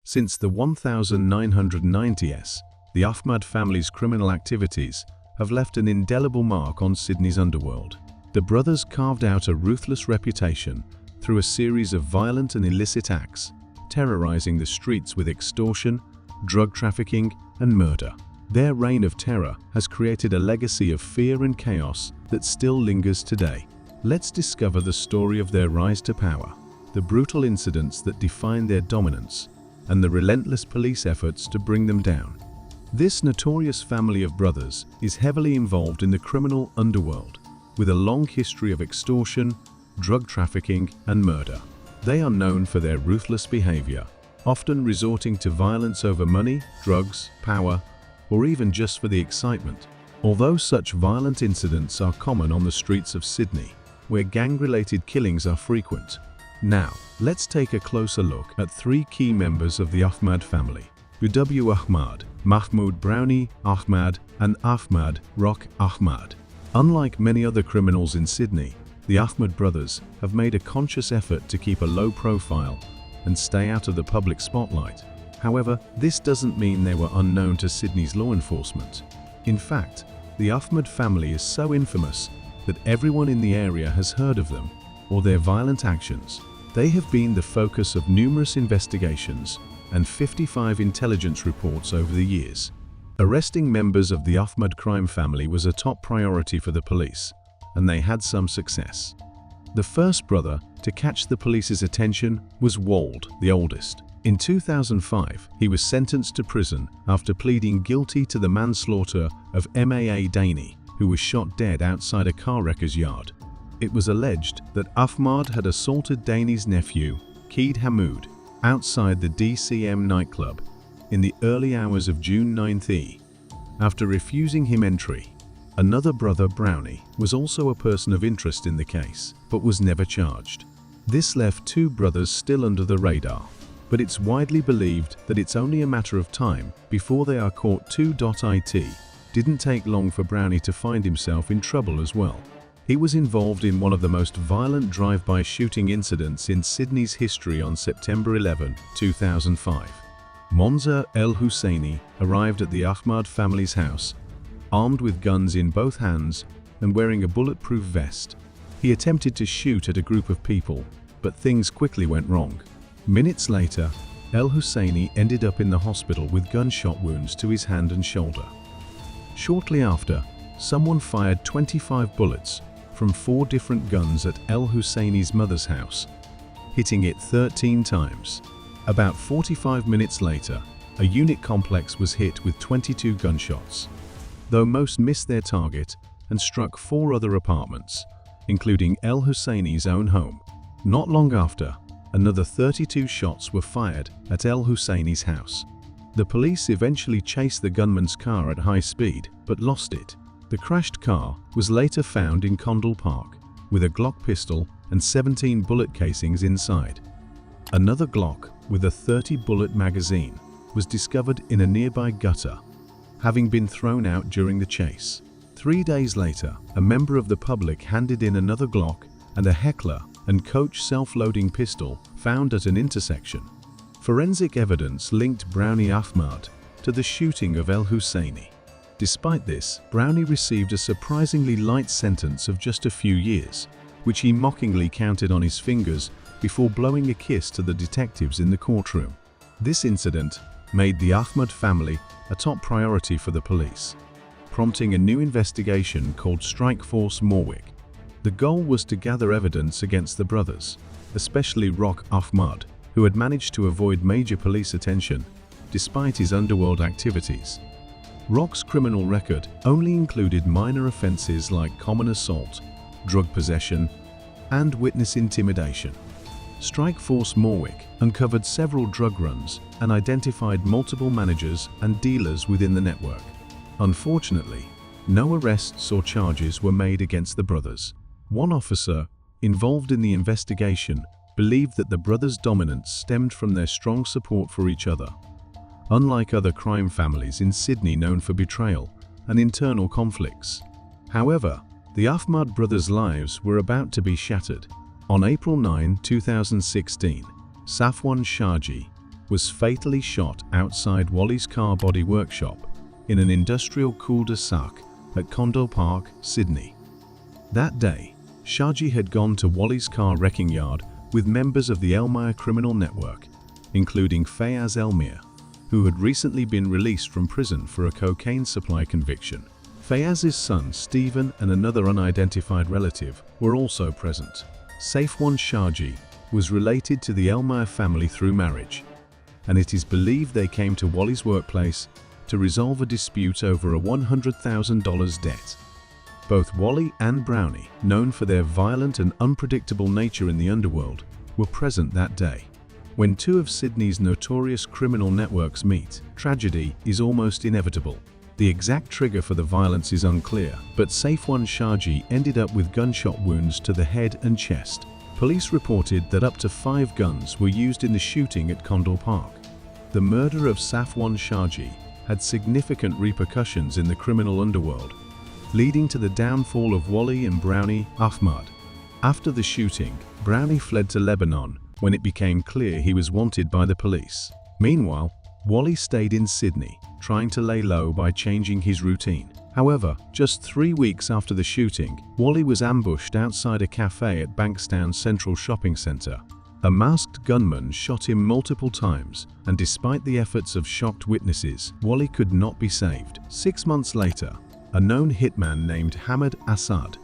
Since the 1990s, the Ahmad family's criminal activities have left an indelible mark on Sydney's underworld. The brothers carved out a ruthless reputation through a series of violent and illicit acts, terrorizing the streets with extortion, drug trafficking, and murder. Their reign of terror has created a legacy of fear and chaos that still lingers today. Let's discover the story of their rise to power, the brutal incidents that define their dominance, and the relentless police efforts to bring them down. This notorious family of brothers is heavily involved in the criminal underworld, with a long history of extortion, drug trafficking, and murder. They are known for their ruthless behavior, often resorting to violence over money, drugs, power, or even just for the excitement. Although such violent incidents are common on the streets of Sydney, where gang-related killings are frequent. Now, let's take a closer look at three key members of the Ahmad family: W. Ahmad, Mahmoud Brownie Ahmad, and Ahmad Rock Ahmad. Unlike many other criminals in Sydney, the Ahmad brothers have made a conscious effort to keep a low profile and stay out of the public spotlight. However, this doesn't mean they were unknown to Sydney's law enforcement. In fact, the Ahmad family is so infamous that everyone in the area has heard of them or their violent actions. They have been the focus of numerous investigations and 55 intelligence reports over the years. Arresting members of the Ahmad crime family was a top priority for the police, and they had some success. The first brother to catch the police's attention was Wold, the oldest. In 2005, he was sentenced to prison after pleading guilty to the manslaughter of Maa Daney, who was shot dead outside a car wrecker's yard. It was alleged that Ahmad had assaulted Daney's nephew, Keed Hamoud, outside the DCM nightclub in the early hours of June 9th. After refusing him entry, another brother, Brownie, was also a person of interest in the case, but was never charged. This left two brothers still under the radar, but it's widely believed that it's only a matter of time before they are caught too. It didn't take long for Brownie to find himself in trouble as well. He was involved in one of the most violent drive-by shooting incidents in Sydney's history on September 11, 2005. Monza El-Husseini arrived at the Ahmad family's house, armed with guns in both hands and wearing a bulletproof vest. He attempted to shoot at a group of people, but things quickly went wrong. Minutes later, El-Husseini ended up in the hospital with gunshot wounds to his hand and shoulder. Shortly after, someone fired 25 bullets from 4 different guns at El-Husseini's mother's house, hitting it 13 times. About 45 minutes later, a unit complex was hit with 22 gunshots, though most missed their target and struck 4 other apartments, including El-Husseini's own home. Not long after, another 32 shots were fired at El-Husseini's house. The police eventually chased the gunman's car at high speed, but lost it. The crashed car was later found in Condell Park, with a Glock pistol and 17 bullet casings inside. Another Glock with a 30-bullet magazine was discovered in a nearby gutter, having been thrown out during the chase. 3 days later, a member of the public handed in another Glock and a Heckler & Koch self-loading pistol found at an intersection. Forensic evidence linked Brownie Ahmad to the shooting of El-Husseini. Despite this, Brownie received a surprisingly light sentence of just a few years, which he mockingly counted on his fingers before blowing a kiss to the detectives in the courtroom. This incident made the Ahmad family a top priority for the police, prompting a new investigation called Strike Force Morwick. The goal was to gather evidence against the brothers, especially Rock Ahmad, who had managed to avoid major police attention despite his underworld activities. Rock's criminal record only included minor offenses like common assault, drug possession, and witness intimidation. Strike Force Morwick uncovered several drug runs and identified multiple managers and dealers within the network. Unfortunately, no arrests or charges were made against the brothers. One officer involved in the investigation believed that the brothers' dominance stemmed from their strong support for each other. Unlike other crime families in Sydney known for betrayal and internal conflicts. However, the Ahmad brothers' lives were about to be shattered. On April 9, 2016, Safwan Shaji, was fatally shot outside Wally's car body workshop in an industrial cul-de-sac at Condell Park, Sydney. That day, Shaji had gone to Wally's car wrecking yard with members of the Elmire criminal network, including Fayaz Elmire, who had recently been released from prison for a cocaine supply conviction. Fayaz's son, Stephen, and another unidentified relative were also present. Saifwan Shaji was related to the Elmire family through marriage, and it is believed they came to Wally's workplace to resolve a dispute over a $100,000 debt. Both Wally and Brownie, known for their violent and unpredictable nature in the underworld, were present that day. When two of Sydney's notorious criminal networks meet, tragedy is almost inevitable. The exact trigger for the violence is unclear, but Saifwan Shaji ended up with gunshot wounds to the head and chest. Police reported that up to 5 guns were used in the shooting at Condell Park. The murder of Saifwan Shaji had significant repercussions in the criminal underworld, leading to the downfall of Wally and Brownie Ahmad. After the shooting, Brownie fled to Lebanon when it became clear he was wanted by the police. Meanwhile, Wally stayed in Sydney, trying to lay low by changing his routine. However, just 3 weeks after the shooting, Wally was ambushed outside a cafe at Bankstown Central Shopping Centre. A masked gunman shot him multiple times, and despite the efforts of shocked witnesses, Wally could not be saved. 6 months later, a known hitman named Ahmad Assad,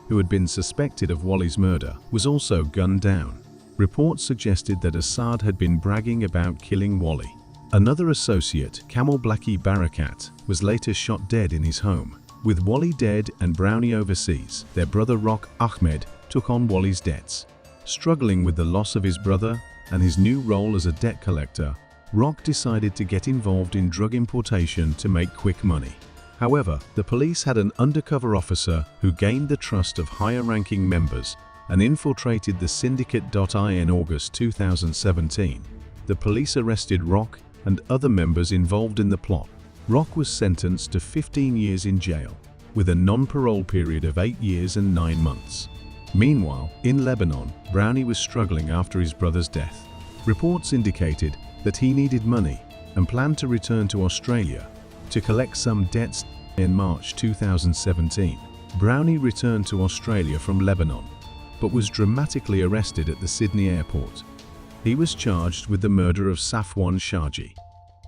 who had been suspected of Wally's murder, was also gunned down. Reports suggested that Assad had been bragging about killing Wally. Another associate, Kamal Blackie Barakat, was later shot dead in his home. With Wally dead and Brownie overseas, their brother Rock Ahmed took on Wally's debts. Struggling with the loss of his brother and his new role as a debt collector, Rock decided to get involved in drug importation to make quick money. However, the police had an undercover officer who gained the trust of higher-ranking members and infiltrated the syndicate. In August 2017, the police arrested Rock and other members involved in the plot. Rock was sentenced to 15 years in jail, with a non-parole period of 8 years and 9 months. Meanwhile, in Lebanon, Brownie was struggling after his brother's death. Reports indicated that he needed money and planned to return to Australia to collect some debts. In March 2017, Brownie returned to Australia from Lebanon, but was dramatically arrested at the Sydney airport. He was charged with the murder of Saifwan Shaji.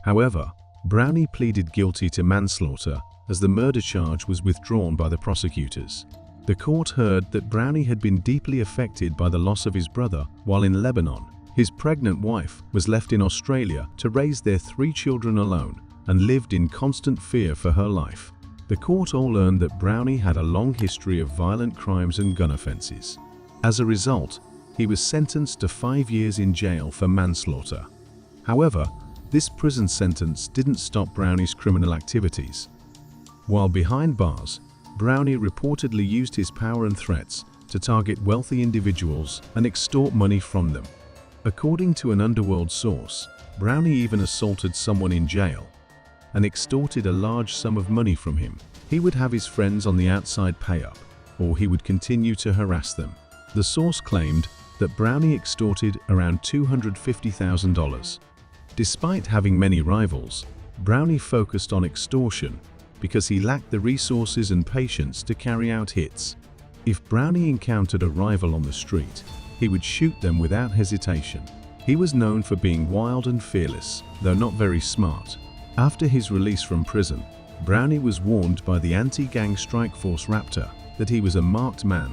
However, Brownie pleaded guilty to manslaughter as the murder charge was withdrawn by the prosecutors. The court heard that Brownie had been deeply affected by the loss of his brother while in Lebanon. His pregnant wife was left in Australia to raise their 3 children alone and lived in constant fear for her life. The court all learned that Brownie had a long history of violent crimes and gun offences. As a result, he was sentenced to 5 years in jail for manslaughter. However, this prison sentence didn't stop Brownie's criminal activities. While behind bars, Brownie reportedly used his power and threats to target wealthy individuals and extort money from them. According to an Underworld source, Brownie even assaulted someone in jail and extorted a large sum of money from him. He would have his friends on the outside pay up, or he would continue to harass them. The source claimed that Brownie extorted around $250,000. Despite having many rivals, Brownie focused on extortion because he lacked the resources and patience to carry out hits. If Brownie encountered a rival on the street, he would shoot them without hesitation. He was known for being wild and fearless, though not very smart. After his release from prison, Brownie was warned by the anti-gang strike force Raptor that he was a marked man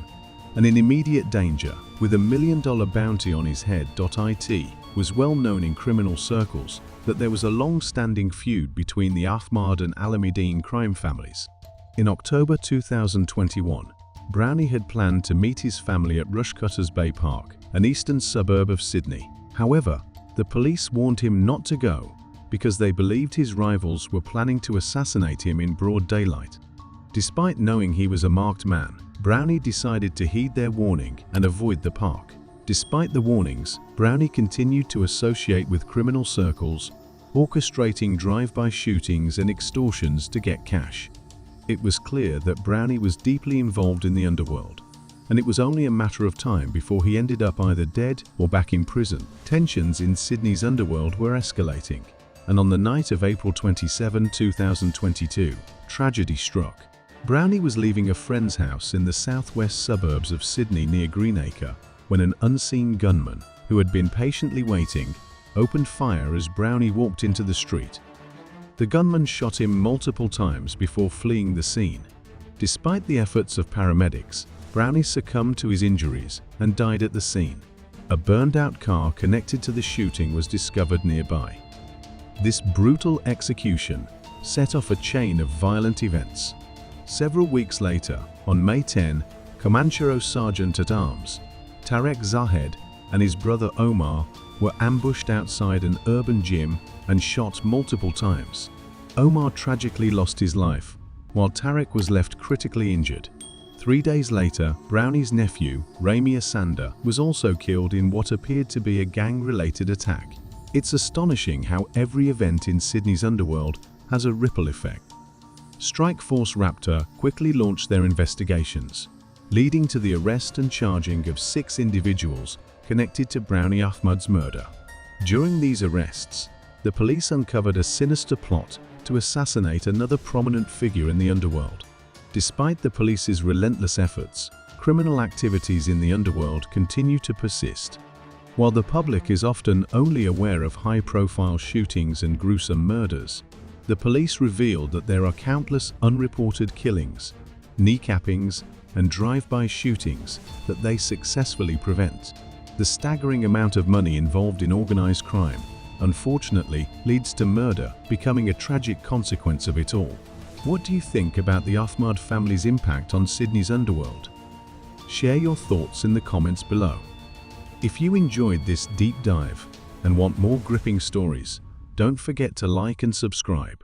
and in immediate danger, with a $1 million bounty on his head. It was well known in criminal circles that there was a long-standing feud between the Ahmad and Alameddine crime families. In October 2021, Brownie had planned to meet his family at Rushcutters Bay Park, an eastern suburb of Sydney. However, the police warned him not to go because they believed his rivals were planning to assassinate him in broad daylight. Despite knowing he was a marked man, Brownie decided to heed their warning and avoid the park. Despite the warnings, Brownie continued to associate with criminal circles, orchestrating drive-by shootings and extortions to get cash. It was clear that Brownie was deeply involved in the underworld. and it was only a matter of time before he ended up either dead or back in prison. Tensions in Sydney's underworld were escalating, and on the night of April 27, 2022, tragedy struck. Brownie was leaving a friend's house in the southwest suburbs of Sydney near Greenacre when an unseen gunman, who had been patiently waiting, opened fire as Brownie walked into the street. The gunman shot him multiple times before fleeing the scene. Despite the efforts of paramedics, Brownie succumbed to his injuries and died at the scene. A burned-out car connected to the shooting was discovered nearby. This brutal execution set off a chain of violent events. Several weeks later, on May 10, Comanchero Sergeant-at-Arms Tarek Zahed and his brother Omar were ambushed outside an urban gym and shot multiple times. Omar tragically lost his life, while Tarek was left critically injured. 3 days later, Brownie's nephew, Rami Asanda, was also killed in what appeared to be a gang-related attack. It's astonishing how every event in Sydney's underworld has a ripple effect. Strike Force Raptor quickly launched their investigations, leading to the arrest and charging of 6 individuals connected to Brownie Ahmad's murder. During these arrests, the police uncovered a sinister plot to assassinate another prominent figure in the underworld. Despite the police's relentless efforts, criminal activities in the underworld continue to persist. While the public is often only aware of high-profile shootings and gruesome murders, the police revealed that there are countless unreported killings, kneecappings, and drive-by shootings that they successfully prevent. The staggering amount of money involved in organized crime, unfortunately, leads to murder becoming a tragic consequence of it all. What do you think about the Ahmad family's impact on Sydney's underworld? Share your thoughts in the comments below. If you enjoyed this deep dive and want more gripping stories, don't forget to like and subscribe.